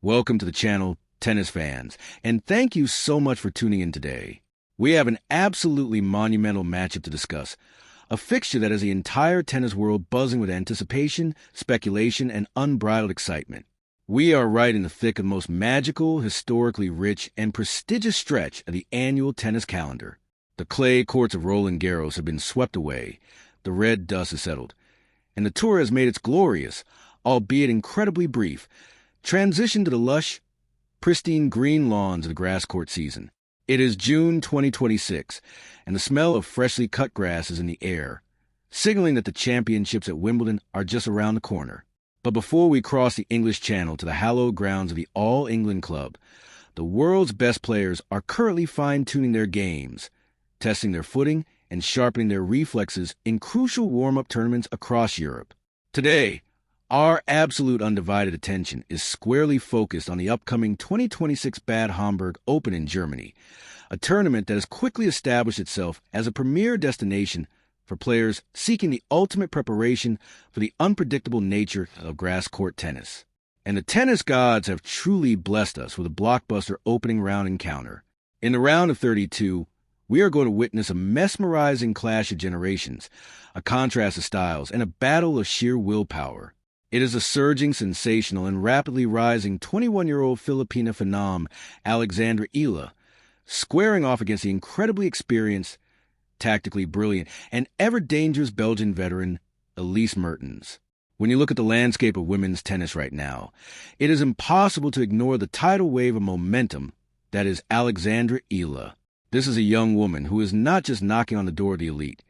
Welcome to the channel, tennis fans, and thank you so much for tuning in today. We have an absolutely monumental matchup to discuss, a fixture that has the entire tennis world buzzing with anticipation, speculation, and unbridled excitement. We are right in the thick of the most magical, historically rich, and prestigious stretch of the annual tennis calendar. The clay courts of Roland Garros have been swept away, the red dust has settled, and the tour has made its glorious, albeit incredibly brief, transition to the lush, pristine green lawns of the grass court season. It is June 2026, and the smell of freshly cut grass is in the air, signaling that the championships at Wimbledon are just around the corner. But before we cross the English Channel to the hallowed grounds of the All England Club, the world's best players are currently fine-tuning their games, testing their footing and sharpening their reflexes in crucial warm-up tournaments across Europe. Today, our absolute undivided attention is squarely focused on the upcoming 2026 Bad Homburg Open in Germany, a tournament that has quickly established itself as a premier destination for players seeking the ultimate preparation for the unpredictable nature of grass court tennis. And the tennis gods have truly blessed us with a blockbuster opening round encounter. In the round of 32, we are going to witness a mesmerizing clash of generations, a contrast of styles, and a battle of sheer willpower. It is a surging, sensational, and rapidly rising 21-year-old Filipina phenom, Alexandra Eala, squaring off against the incredibly experienced, tactically brilliant, and ever-dangerous Belgian veteran, Elise Mertens. When you look at the landscape of women's tennis right now, it is impossible to ignore the tidal wave of momentum that is Alexandra Eala. This is a young woman who is not just knocking on the door of the elite.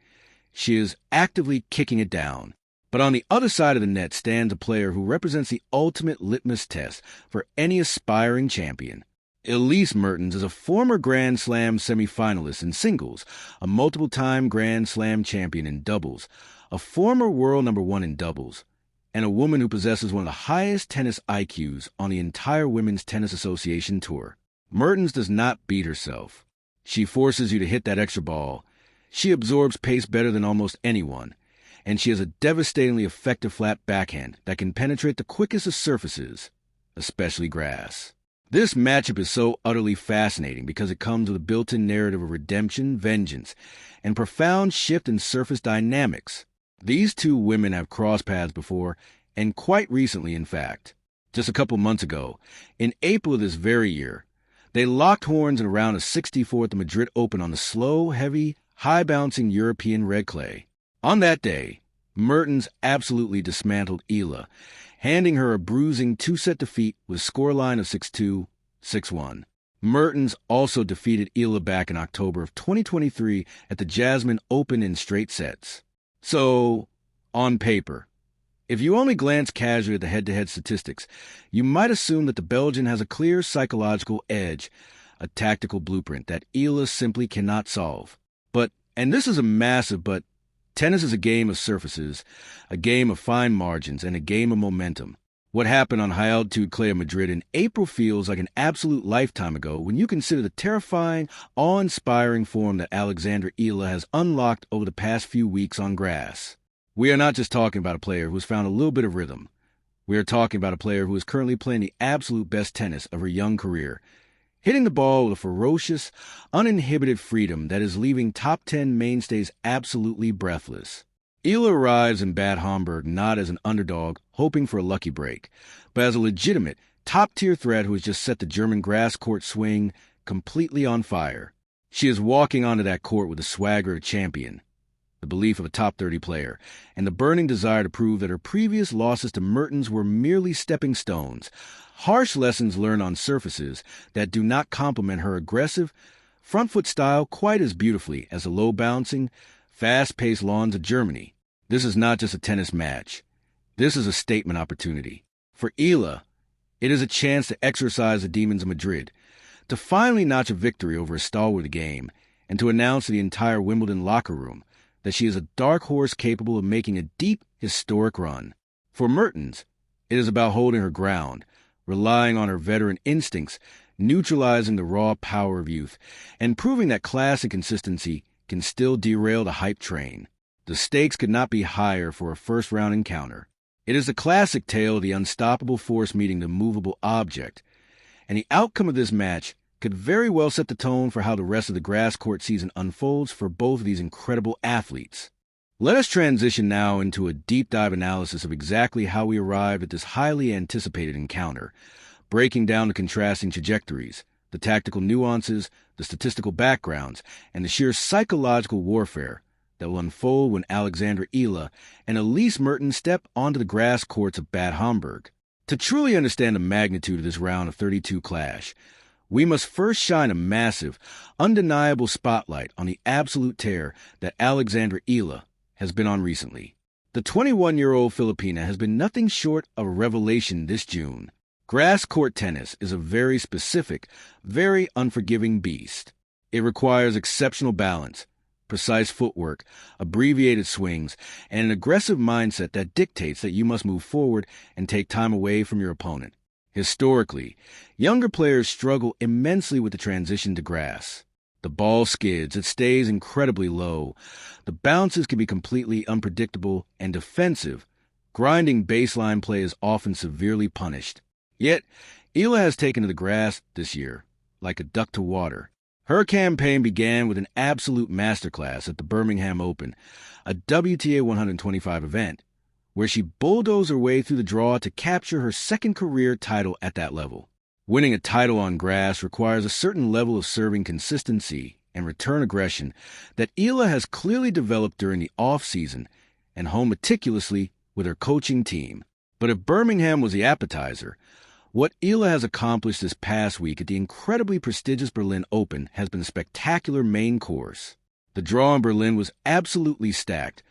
She is actively kicking it down. But on the other side of the net stands a player who represents the ultimate litmus test for any aspiring champion. Elise Mertens is a former Grand Slam semifinalist in singles, a multiple-time Grand Slam champion in doubles, a former world number one in doubles, and a woman who possesses one of the highest tennis IQs on the entire Women's Tennis Association Tour. Mertens does not beat herself. She forces you to hit that extra ball. She absorbs pace better than almost anyone. And she has a devastatingly effective flat backhand that can penetrate the quickest of surfaces, especially grass. This matchup is so utterly fascinating because it comes with a built-in narrative of redemption, vengeance, and profound shift in surface dynamics. These two women have crossed paths before, and quite recently, in fact. Just a couple months ago, in April of this very year, they locked horns in a round of 64 at the Madrid Open on the slow, heavy, high-bouncing European red clay. On that day, Mertens absolutely dismantled Eala, handing her a bruising two-set defeat with a scoreline of 6-2, 6-1. Mertens also defeated Eala back in October of 2023 at the Jasmine Open in straight sets. So, on paper, if you only glance casually at the head-to-head statistics, you might assume that the Belgian has a clear psychological edge, a tactical blueprint that Eala simply cannot solve. But, and this is a massive but, tennis is a game of surfaces, a game of fine margins, and a game of momentum. What happened on high-altitude clay of Madrid in April feels like an absolute lifetime ago when you consider the terrifying, awe-inspiring form that Alexandra Eala has unlocked over the past few weeks on grass. We are not just talking about a player who has found a little bit of rhythm. We are talking about a player who is currently playing the absolute best tennis of her young career, hitting the ball with a ferocious, uninhibited freedom that is leaving top 10 mainstays absolutely breathless. Eala arrives in Bad Homburg not as an underdog hoping for a lucky break, but as a legitimate, top-tier threat who has just set the German grass court swing completely on fire. She is walking onto that court with the swagger of a champion, the belief of a top 30 player, and the burning desire to prove that her previous losses to Mertens were merely stepping stones, harsh lessons learned on surfaces that do not complement her aggressive, front-foot style quite as beautifully as the low-bouncing, fast-paced lawns of Germany. This is not just a tennis match. This is a statement opportunity. For Eala, it is a chance to exorcise the demons of Madrid, to finally notch a victory over a stalwart of the game, and to announce to the entire Wimbledon locker room that she is a dark horse capable of making a deep, historic run. For Mertens, it is about holding her ground, relying on her veteran instincts, neutralizing the raw power of youth, and proving that class and consistency can still derail the hype train. The stakes could not be higher for a first-round encounter. It is the classic tale of the unstoppable force meeting the movable object, and the outcome of this match could very well set the tone for how the rest of the grass court season unfolds for both of these incredible athletes. Let us transition now into a deep dive analysis of exactly how we arrived at this highly anticipated encounter, breaking down the contrasting trajectories, the tactical nuances, the statistical backgrounds, and the sheer psychological warfare that will unfold when Alexandra Eala and Elise Mertens step onto the grass courts of Bad Homburg. To truly understand the magnitude of this round of 32 clash, we must first shine a massive, undeniable spotlight on the absolute tear that Alexandra Eala has been on recently. The 21-year-old Filipina has been nothing short of a revelation this June. Grass court tennis is a very specific, very unforgiving beast. It requires exceptional balance, precise footwork, abbreviated swings, and an aggressive mindset that dictates that you must move forward and take time away from your opponent. Historically, younger players struggle immensely with the transition to grass. The ball skids, it stays incredibly low. The bounces can be completely unpredictable and defensive. Grinding baseline play is often severely punished. Yet, Eala has taken to the grass this year, like a duck to water. Her campaign began with an absolute masterclass at the Birmingham Open, a WTA 125 event, where she bulldozed her way through the draw to capture her second career title at that level. Winning a title on grass requires a certain level of serving consistency and return aggression that Eala has clearly developed during the off-season and honed meticulously with her coaching team. But if Birmingham was the appetizer, what Eala has accomplished this past week at the incredibly prestigious Berlin Open has been a spectacular main course. The draw in Berlin was absolutely stacked,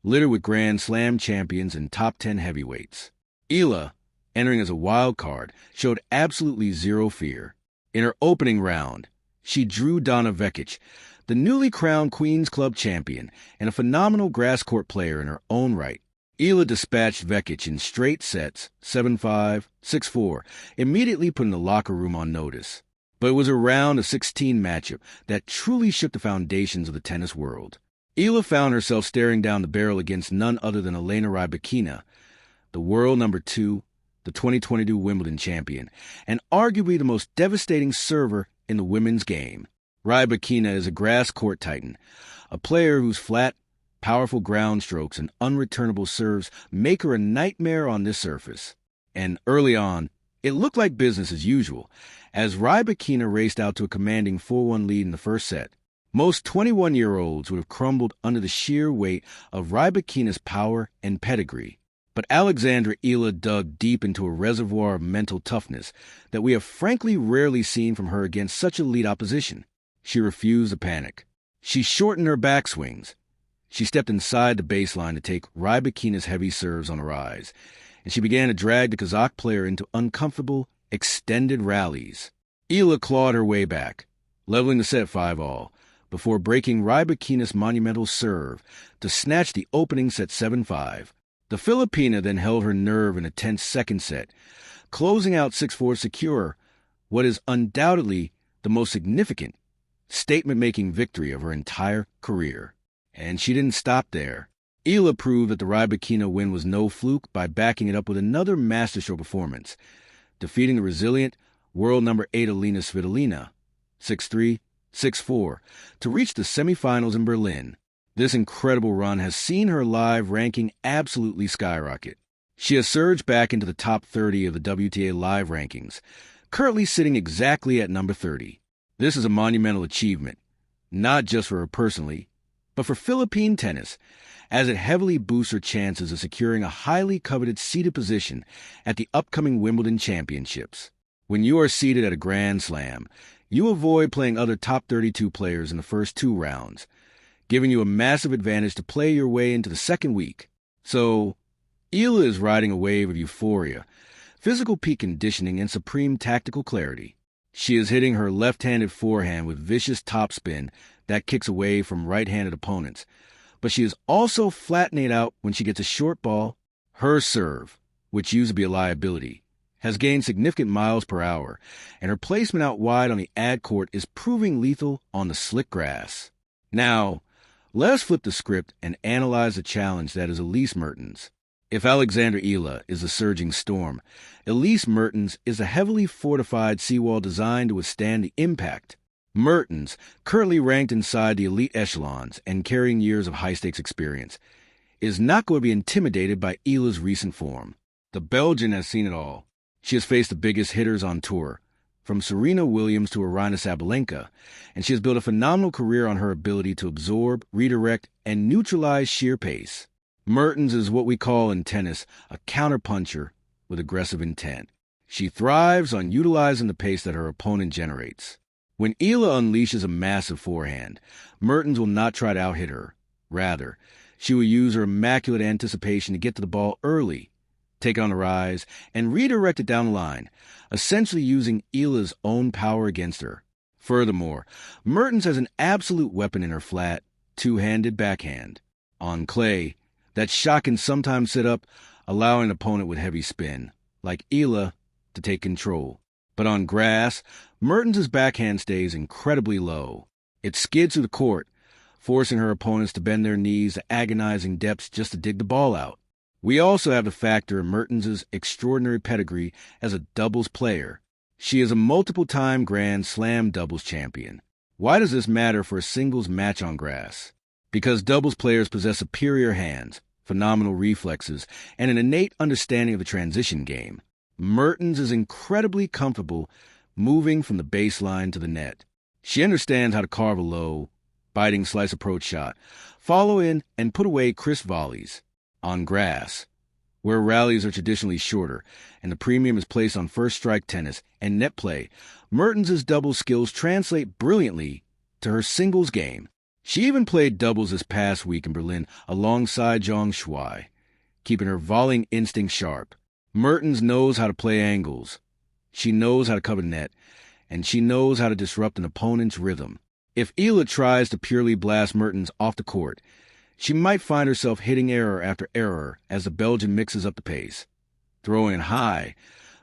littered with Grand Slam champions and top 10 heavyweights. Eala, entering as a wild card, showed absolutely zero fear. In her opening round, she drew Donna Vekic, the newly crowned Queen's Club champion and a phenomenal grass court player in her own right. Eala dispatched Vekic in straight sets, 7-5, 6-4, immediately putting the locker room on notice. But it was a round of 16 matchup that truly shook the foundations of the tennis world. Eala found herself staring down the barrel against none other than Elena Rybakina, the world number 2, the 2022 Wimbledon champion, and arguably the most devastating server in the women's game. Rybakina is a grass court titan, a player whose flat, powerful ground strokes and unreturnable serves make her a nightmare on this surface. And early on, it looked like business as usual, as Rybakina raced out to a commanding 4-1 lead in the first set. Most 21-year-olds would have crumbled under the sheer weight of Rybakina's power and pedigree. But Alexandra Eala dug deep into a reservoir of mental toughness that we have frankly rarely seen from her against such elite opposition. She refused to panic. She shortened her backswings. She stepped inside the baseline to take Rybakina's heavy serves on her eyes, and she began to drag the Kazakh player into uncomfortable, extended rallies. Eala clawed her way back, leveling the set 5-all, before breaking Rybakina's monumental serve to snatch the opening set 7-5. The Filipina then held her nerve in a tense second set, closing out 6-4 secure what is undoubtedly the most significant, statement-making victory of her entire career. And she didn't stop there. Eala proved that the Rybakina win was no fluke by backing it up with another masterstroke performance, defeating the resilient world number 8 Alina Svitolina 6-3, 6-4 to reach the semifinals in Berlin. This incredible run has seen her live ranking absolutely skyrocket. She has surged back into the top 30 of the WTA live rankings, currently sitting exactly at number 30. This is a monumental achievement, not just for her personally, but for Philippine tennis, as it heavily boosts her chances of securing a highly coveted seeded position at the upcoming Wimbledon Championships. When you are seeded at a Grand Slam, you avoid playing other top 32 players in the first 2 rounds, giving you a massive advantage to play your way into the second week. So, Eala is riding a wave of euphoria, physical peak conditioning, and supreme tactical clarity. She is hitting her left-handed forehand with vicious topspin that kicks away from right-handed opponents, but she is also flattening it out when she gets a short ball. Her serve, which used to be a liability, has gained significant miles per hour, and her placement out wide on the ad court is proving lethal on the slick grass. Now, let us flip the script and analyze the challenge that is Elise Mertens. If Alexandra Eala is a surging storm, Elise Mertens is a heavily fortified seawall designed to withstand the impact. Mertens, currently ranked inside the elite echelons and carrying years of high-stakes experience, is not going to be intimidated by Eala's recent form. The Belgian has seen it all. She has faced the biggest hitters on tour, from Serena Williams to Aryna Sabalenka, and she has built a phenomenal career on her ability to absorb, redirect, and neutralize sheer pace. Mertens is what we call in tennis a counterpuncher with aggressive intent. She thrives on utilizing the pace that her opponent generates. When Eala unleashes a massive forehand, Mertens will not try to out-hit her. Rather, she will use her immaculate anticipation to get to the ball early, take on a rise, and redirect it down the line, essentially using Eala's own power against her. Furthermore, Mertens has an absolute weapon in her flat, two-handed backhand. On clay, that shot can sometimes sit up, allowing an opponent with heavy spin, like Eala, to take control. But on grass, Mertens' backhand stays incredibly low. It skids through the court, forcing her opponents to bend their knees to agonizing depths just to dig the ball out. We also have the factor of Mertens' extraordinary pedigree as a doubles player. She is a multiple-time Grand Slam doubles champion. Why does this matter for a singles match on grass? Because doubles players possess superior hands, phenomenal reflexes, and an innate understanding of the transition game. Mertens is incredibly comfortable moving from the baseline to the net. She understands how to carve a low, biting slice approach shot, follow in, and put away crisp volleys. On grass, where rallies are traditionally shorter and the premium is placed on first strike tennis and net play, Mertens' doubles skills translate brilliantly to her singles game. She even played doubles this past week in Berlin alongside Zhang Shuai, keeping her volleying instinct sharp. Mertens knows how to play angles. She knows how to cover net, and she knows how to disrupt an opponent's rhythm. If Eala tries to purely blast Mertens off the court, she might find herself hitting error after error as the Belgian mixes up the pace, throwing high,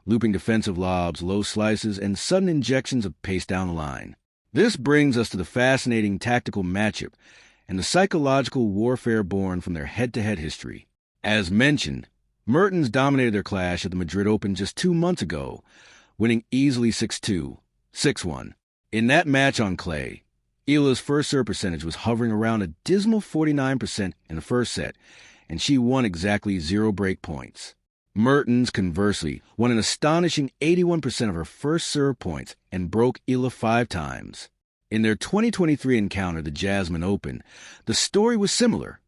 looping defensive lobs, low slices, and sudden injections of pace down the line. This brings us to the fascinating tactical matchup and the psychological warfare born from their head-to-head history. As mentioned, Mertens dominated their clash at the Madrid Open just 2 months ago, winning easily 6-2, 6-1. In that match on clay, Eala's first serve percentage was hovering around a dismal 49% in the first set, and she won exactly 0 break points. Mertens, conversely, won an astonishing 81% of her first serve points and broke Eala 5 times. In their 2023 encounter, the Jasmine Open, the story was similar.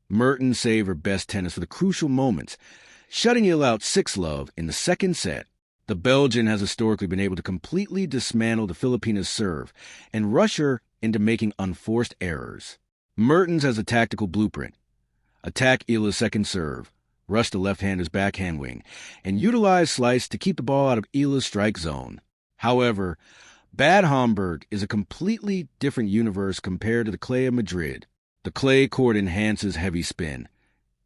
Mertens saved her best tennis for the crucial moments, shutting Eala out 6-love in the second set. The Belgian has historically been able to completely dismantle the Filipina's serve and rush her into making unforced errors. Mertens has a tactical blueprint. Attack Eala's second serve, rush the left-hander's backhand wing, and utilize slice to keep the ball out of Eala's strike zone. However, Bad Homburg is a completely different universe compared to the clay of Madrid. The clay court enhances heavy spin.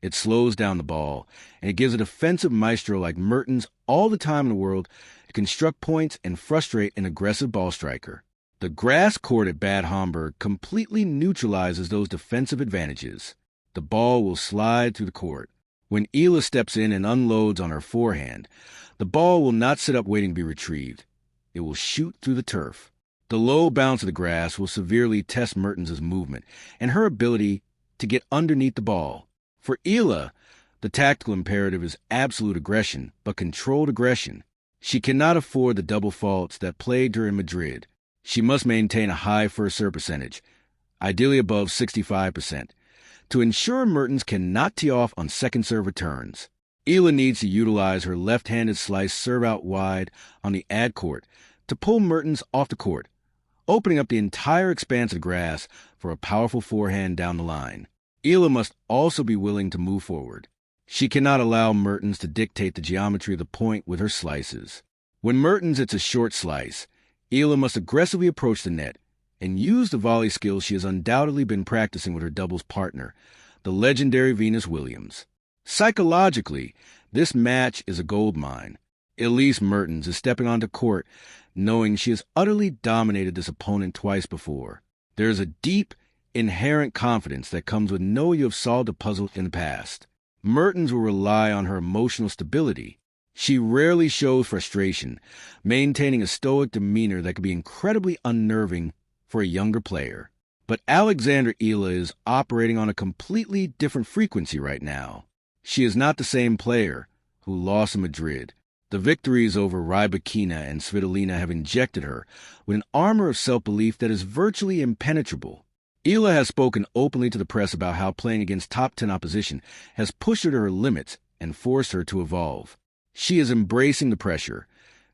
It slows down the ball, and it gives a defensive maestro like Mertens all the time in the world to construct points and frustrate an aggressive ball striker. The grass court at Bad Homburg completely neutralizes those defensive advantages. The ball will slide through the court. When Eala steps in and unloads on her forehand, the ball will not sit up waiting to be retrieved. It will shoot through the turf. The low bounce of the grass will severely test Mertens' movement and her ability to get underneath the ball. For Eala, the tactical imperative is absolute aggression, but controlled aggression. She cannot afford the double faults that plagued her in Madrid. She must maintain a high first serve percentage, ideally above 65%, to ensure Mertens cannot tee off on second serve returns. Eala needs to utilize her left-handed slice serve out wide on the ad court to pull Mertens off the court, opening up the entire expanse of grass for a powerful forehand down the line. Eala must also be willing to move forward. She cannot allow Mertens to dictate the geometry of the point with her slices. When Mertens hits a short slice, Eala must aggressively approach the net and use the volley skills she has undoubtedly been practicing with her doubles partner, the legendary Venus Williams. Psychologically, this match is a goldmine. Elise Mertens is stepping onto court knowing she has utterly dominated this opponent twice before. There is a deep, inherent confidence that comes with knowing you have solved a puzzle in the past. Mertens will rely on her emotional stability. She rarely shows frustration, maintaining a stoic demeanor that can be incredibly unnerving for a younger player. But Alexandra Eala is operating on a completely different frequency right now. She is not the same player who lost in Madrid. The victories over Rybakina and Svitolina have injected her with an armor of self-belief that is virtually impenetrable. Eala has spoken openly to the press about how playing against top 10 opposition has pushed her to her limits and forced her to evolve. She is embracing the pressure,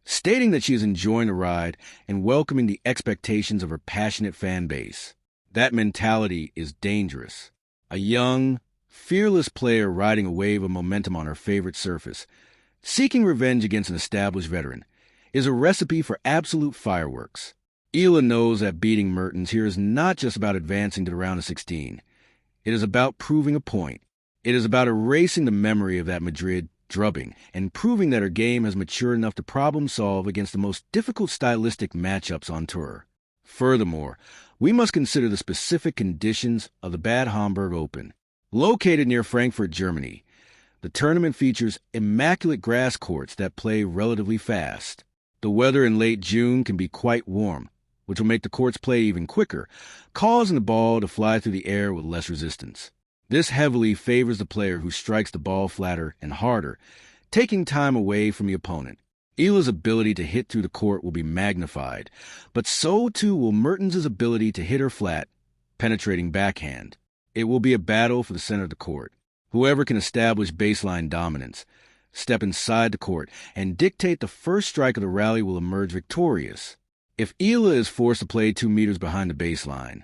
stating that she is enjoying the ride and welcoming the expectations of her passionate fan base. That mentality is dangerous. A young, fearless player riding a wave of momentum on her favorite surface, seeking revenge against an established veteran, is a recipe for absolute fireworks. Eala knows that beating Mertens here is not just about advancing to the round of 16. It is about proving a point. It is about erasing the memory of that Madrid drubbing and proving that her game has matured enough to problem-solve against the most difficult stylistic matchups on tour. Furthermore, we must consider the specific conditions of the Bad Homburg Open. Located near Frankfurt, Germany, the tournament features immaculate grass courts that play relatively fast. The weather in late June can be quite warm, which will make the court's play even quicker, causing the ball to fly through the air with less resistance. This heavily favors the player who strikes the ball flatter and harder, taking time away from the opponent. Eala's ability to hit through the court will be magnified, but so too will Mertens' ability to hit her flat, penetrating backhand. It will be a battle for the center of the court. Whoever can establish baseline dominance, step inside the court, and dictate the first strike of the rally will emerge victorious. If Eala is forced to play 2 meters behind the baseline,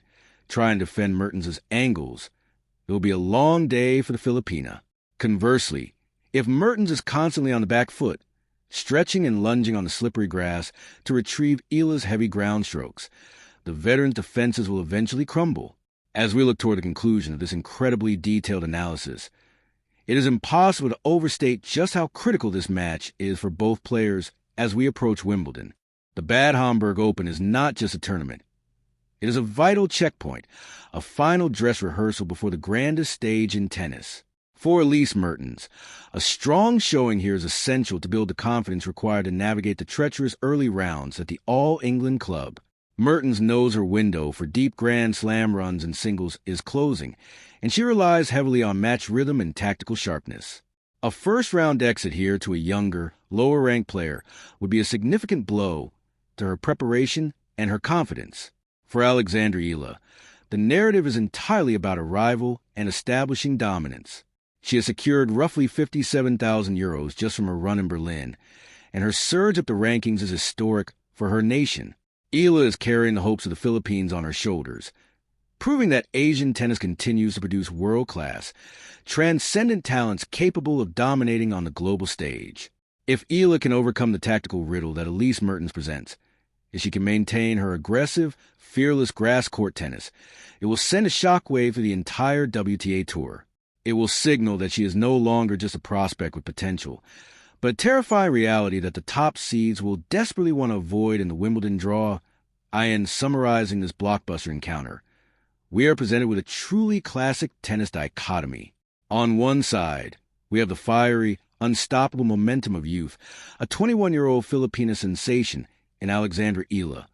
trying to defend Mertens' angles, it will be a long day for the Filipina. Conversely, if Mertens is constantly on the back foot, stretching and lunging on the slippery grass to retrieve Eala's heavy ground strokes, the veteran's defenses will eventually crumble. As we look toward the conclusion of this incredibly detailed analysis, it is impossible to overstate just how critical this match is for both players as we approach Wimbledon. The Bad Homburg Open is not just a tournament. It is a vital checkpoint, a final dress rehearsal before the grandest stage in tennis. For Elise Mertens, a strong showing here is essential to build the confidence required to navigate the treacherous early rounds at the All-England Club. Mertens knows her window for deep Grand Slam runs and singles is closing, and she relies heavily on match rhythm and tactical sharpness. A first-round exit here to a younger, lower-ranked player would be a significant blow to her preparation and her confidence. For Alexandra Eala, the narrative is entirely about arrival and establishing dominance. She has secured roughly €57,000 just from her run in Berlin, and her surge up the rankings is historic for her nation. Eala is carrying the hopes of the Philippines on her shoulders, proving that Asian tennis continues to produce world-class, transcendent talents capable of dominating on the global stage. If Eala can overcome the tactical riddle that Elise Mertens presents, if she can maintain her aggressive, fearless grass court tennis, it will send a shockwave through the entire WTA Tour. It will signal that she is no longer just a prospect with potential, but a terrifying reality that the top seeds will desperately want to avoid in the Wimbledon draw. I end summarizing this blockbuster encounter. We are presented with a truly classic tennis dichotomy. On one side, we have the fiery, unstoppable momentum of youth, a 21-year-old Filipina sensation in Alexandra Eala,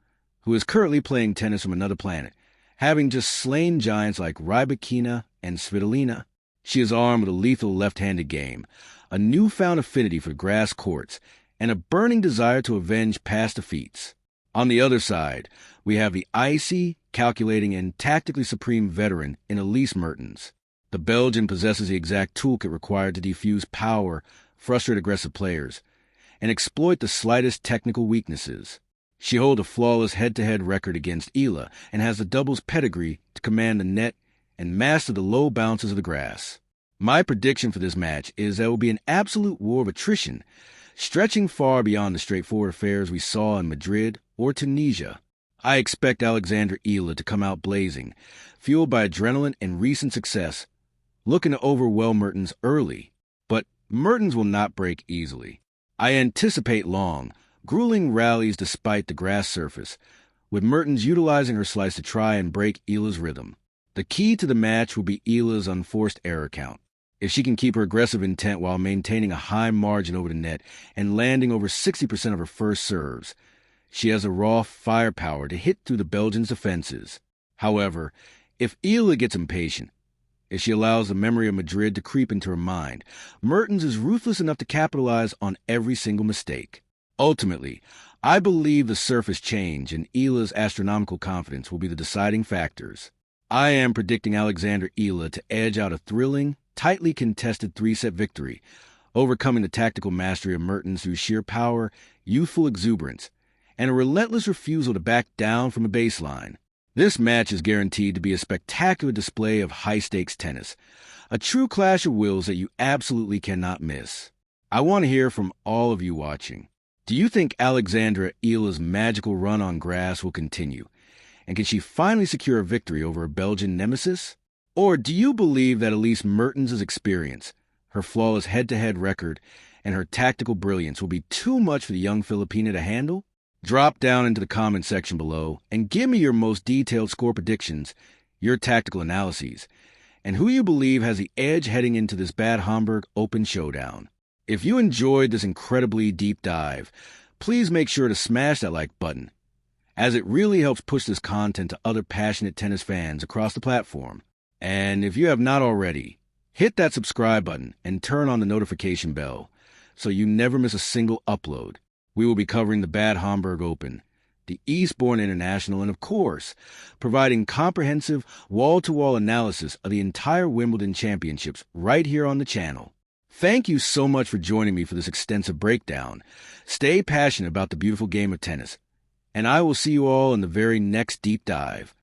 who is currently playing tennis from another planet, having just slain giants like Rybakina and Svitolina. She is armed with a lethal left-handed game, a newfound affinity for grass courts, and a burning desire to avenge past defeats. On the other side, we have the icy, calculating, and tactically supreme veteran in Elise Mertens. The Belgian possesses the exact toolkit required to defuse power, frustrate aggressive players, and exploit the slightest technical weaknesses. She holds a flawless head-to-head record against Eala and has the doubles pedigree to command the net and master the low bounces of the grass. My prediction for this match is that it will be an absolute war of attrition, stretching far beyond the straightforward affairs we saw in Madrid or Tunisia. I expect Alexandra Eala to come out blazing, fueled by adrenaline and recent success, looking to overwhelm Mertens early. But Mertens will not break easily. I anticipate long, grueling rallies despite the grass surface, with Mertens utilizing her slice to try and break Eala's rhythm. The key to the match will be Eala's unforced error count. If she can keep her aggressive intent while maintaining a high margin over the net and landing over 60% of her first serves, she has the raw firepower to hit through the Belgians' defenses. However, if Eala gets impatient, if she allows the memory of Madrid to creep into her mind, Mertens is ruthless enough to capitalize on every single mistake. Ultimately, I believe the surface change and Eala's astronomical confidence will be the deciding factors. I am predicting Alexandra Eala to edge out a thrilling, tightly contested 3-set victory, overcoming the tactical mastery of Mertens through sheer power, youthful exuberance, and a relentless refusal to back down from a baseline. This match is guaranteed to be a spectacular display of high-stakes tennis, a true clash of wills that you absolutely cannot miss. I want to hear from all of you watching. Do you think Alexandra Eala's magical run on grass will continue? And can she finally secure a victory over a Belgian nemesis? Or do you believe that Elise Mertens' experience, her flawless head-to-head record, and her tactical brilliance will be too much for the young Filipina to handle? Drop down into the comment section below and give me your most detailed score predictions, your tactical analyses, and who you believe has the edge heading into this Bad Homburg Open showdown. If you enjoyed this incredibly deep dive, please make sure to smash that like button, as it really helps push this content to other passionate tennis fans across the platform. And if you have not already, hit that subscribe button and turn on the notification bell so you never miss a single upload. We will be covering the Bad Homburg Open, the Eastbourne International, and of course, providing comprehensive wall-to-wall analysis of the entire Wimbledon Championships right here on the channel. Thank you so much for joining me for this extensive breakdown. Stay passionate about the beautiful game of tennis, and I will see you all in the very next deep dive.